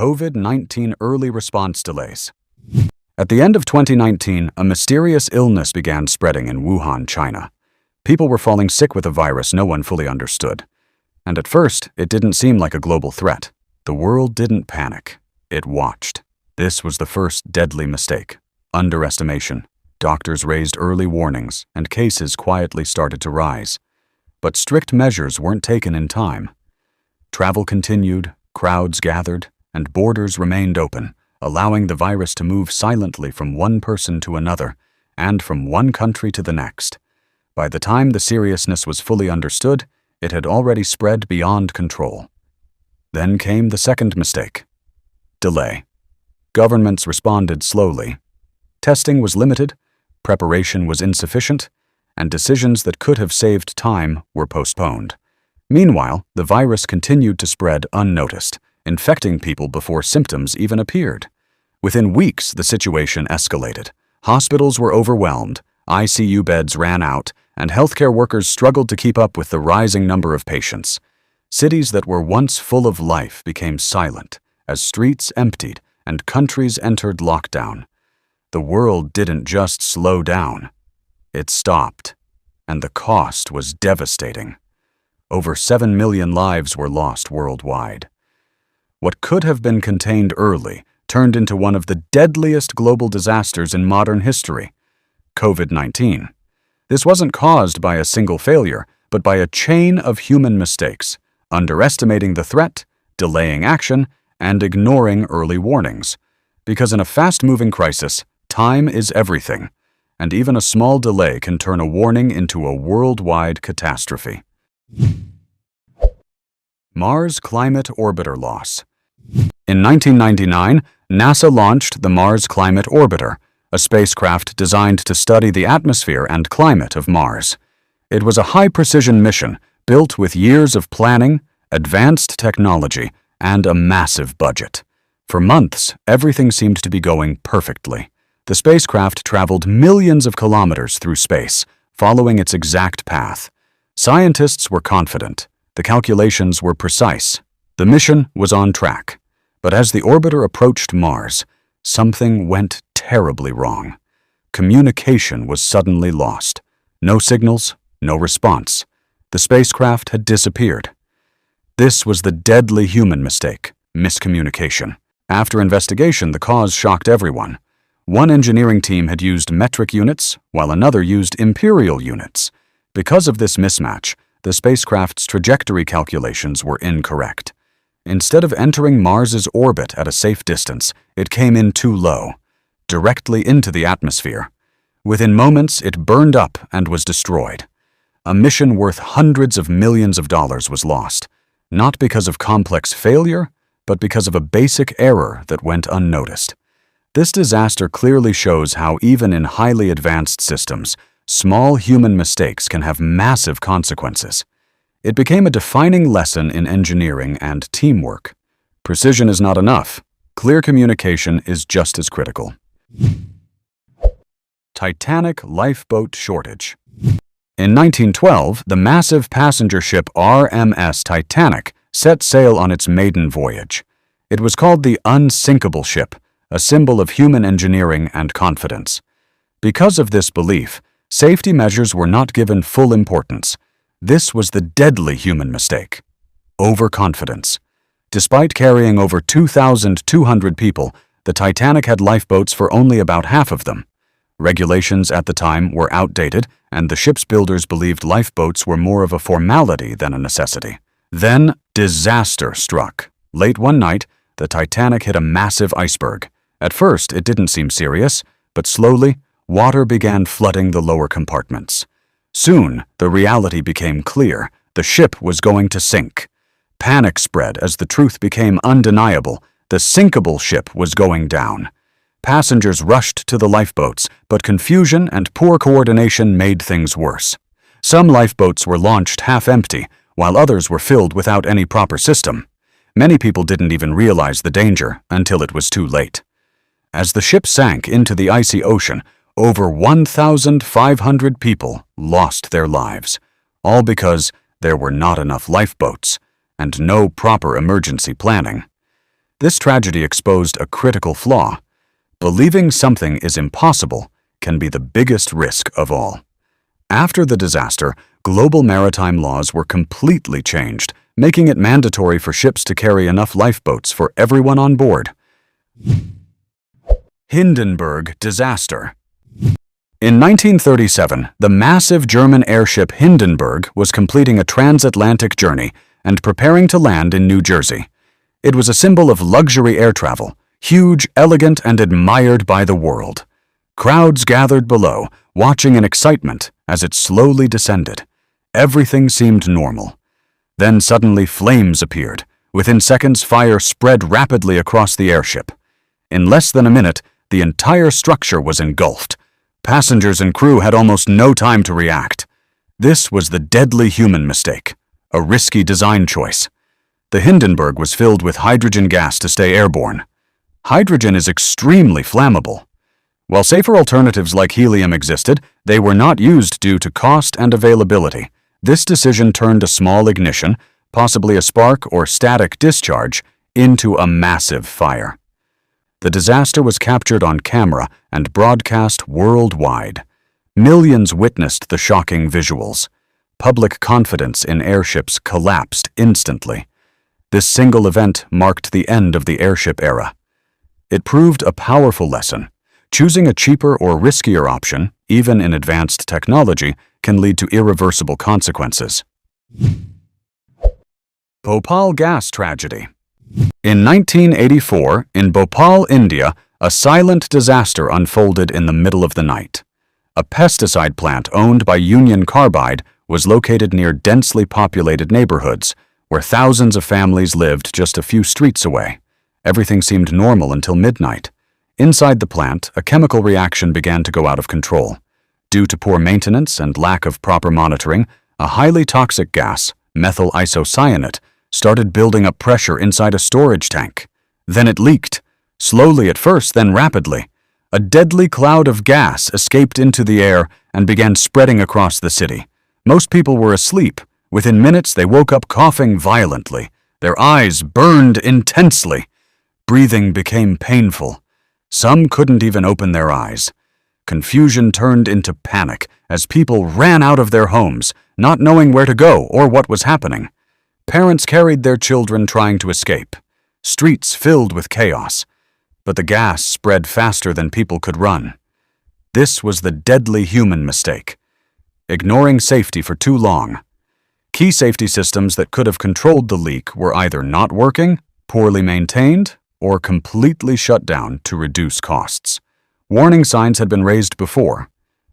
COVID-19 early response delays. At the end of 2019, a mysterious illness began spreading in Wuhan, China. People were falling sick with a virus no one fully understood. And at first, it didn't seem like a global threat. The world didn't panic. It watched. This was the first deadly mistake. Underestimation. Doctors raised early warnings, and cases quietly started to rise. But strict measures weren't taken in time. Travel continued, crowds gathered, and borders remained open, allowing the virus to move silently from one person to another, and from one country to the next. By the time the seriousness was fully understood, it had already spread beyond control. Then came the second mistake. Delay. Governments responded slowly. Testing was limited, preparation was insufficient, and decisions that could have saved time were postponed. Meanwhile, the virus continued to spread unnoticed, infecting people before symptoms even appeared. Within weeks, the situation escalated. Hospitals were overwhelmed, ICU beds ran out, and healthcare workers struggled to keep up with the rising number of patients. Cities that were once full of life became silent as streets emptied and countries entered lockdown. The world didn't just slow down. It stopped, and the cost was devastating. Over 7 million lives were lost worldwide. What could have been contained early turned into one of the deadliest global disasters in modern history, COVID-19. This wasn't caused by a single failure, but by a chain of human mistakes, underestimating the threat, delaying action, and ignoring early warnings. Because in a fast-moving crisis, time is everything, and even a small delay can turn a warning into a worldwide catastrophe. Mars Climate Orbiter Loss. In 1999, NASA launched the Mars Climate Orbiter, a spacecraft designed to study the atmosphere and climate of Mars. It was a high-precision mission built with years of planning, advanced technology, and a massive budget. For months, everything seemed to be going perfectly. The spacecraft traveled millions of kilometers through space, following its exact path. Scientists were confident. The calculations were precise. The mission was on track. But as the orbiter approached Mars, something went terribly wrong. Communication was suddenly lost. No signals, no response. The spacecraft had disappeared. This was the deadly human mistake, miscommunication. After investigation, the cause shocked everyone. One engineering team had used metric units, while another used imperial units. Because of this mismatch, the spacecraft's trajectory calculations were incorrect. Instead of entering Mars's orbit at a safe distance, it came in too low, directly into the atmosphere. Within moments, it burned up and was destroyed. A mission worth hundreds of millions of dollars was lost, not because of complex failure, but because of a basic error that went unnoticed. This disaster clearly shows how even in highly advanced systems, small human mistakes can have massive consequences. It became a defining lesson in engineering and teamwork. Precision is not enough. Clear communication is just as critical. Titanic lifeboat shortage. In 1912, the massive passenger ship RMS Titanic set sail on its maiden voyage. It was called the unsinkable ship, a symbol of human engineering and confidence. Because of this belief, safety measures were not given full importance. This was the deadly human mistake. Overconfidence. Despite carrying over 2,200 people, the Titanic had lifeboats for only about half of them. Regulations at the time were outdated, and the ship's builders believed lifeboats were more of a formality than a necessity. Then, disaster struck. Late one night, the Titanic hit a massive iceberg. At first, it didn't seem serious, but slowly, water began flooding the lower compartments. Soon, the reality became clear. The ship was going to sink. Panic spread as the truth became undeniable. The sinkable ship was going down. Passengers rushed to the lifeboats, but confusion and poor coordination made things worse. Some lifeboats were launched half-empty, while others were filled without any proper system. Many people didn't even realize the danger until it was too late. As the ship sank into the icy ocean, over 1,500 people lost their lives, all because there were not enough lifeboats and no proper emergency planning. This tragedy exposed a critical flaw. Believing something is impossible can be the biggest risk of all. After the disaster, global maritime laws were completely changed, making it mandatory for ships to carry enough lifeboats for everyone on board. Hindenburg disaster. In 1937, the massive German airship Hindenburg was completing a transatlantic journey and preparing to land in New Jersey. It was a symbol of luxury air travel, huge, elegant, and admired by the world. Crowds gathered below, watching in excitement as it slowly descended. Everything seemed normal. Then suddenly flames appeared. Within seconds, fire spread rapidly across the airship. In less than a minute, the entire structure was engulfed. Passengers and crew had almost no time to react. This was the deadly human mistake, a risky design choice. The Hindenburg was filled with hydrogen gas to stay airborne. Hydrogen is extremely flammable. While safer alternatives like helium existed, they were not used due to cost and availability. This decision turned a small ignition, possibly a spark or static discharge, into a massive fire. The disaster was captured on camera and broadcast worldwide. Millions witnessed the shocking visuals. Public confidence in airships collapsed instantly. This single event marked the end of the airship era. It proved a powerful lesson. Choosing a cheaper or riskier option, even in advanced technology, can lead to irreversible consequences. Bhopal gas tragedy. In 1984, in Bhopal, India, a silent disaster unfolded in the middle of the night. A pesticide plant owned by Union Carbide was located near densely populated neighborhoods, where thousands of families lived just a few streets away. Everything seemed normal until midnight. Inside the plant, a chemical reaction began to go out of control. Due to poor maintenance and lack of proper monitoring, a highly toxic gas, methyl isocyanate, started building up pressure inside a storage tank. Then it leaked, slowly at first, then rapidly. A deadly cloud of gas escaped into the air and began spreading across the city. Most people were asleep. Within minutes, they woke up coughing violently. Their eyes burned intensely. Breathing became painful. Some couldn't even open their eyes. Confusion turned into panic as people ran out of their homes, not knowing where to go or what was happening. Parents carried their children trying to escape. Streets filled with chaos. But the gas spread faster than people could run. This was the deadly human mistake. Ignoring safety for too long. Key safety systems that could have controlled the leak were either not working, poorly maintained, or completely shut down to reduce costs. Warning signs had been raised before,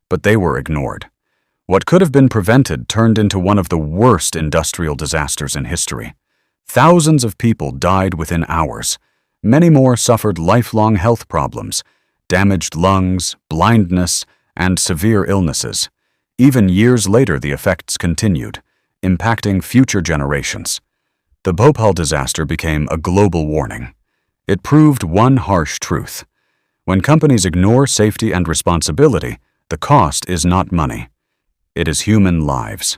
but they were ignored. What could have been prevented turned into one of the worst industrial disasters in history. Thousands of people died within hours. Many more suffered lifelong health problems, damaged lungs, blindness, and severe illnesses. Even years later, the effects continued, impacting future generations. The Bhopal disaster became a global warning. It proved one harsh truth. When companies ignore safety and responsibility, the cost is not money. It is human lives.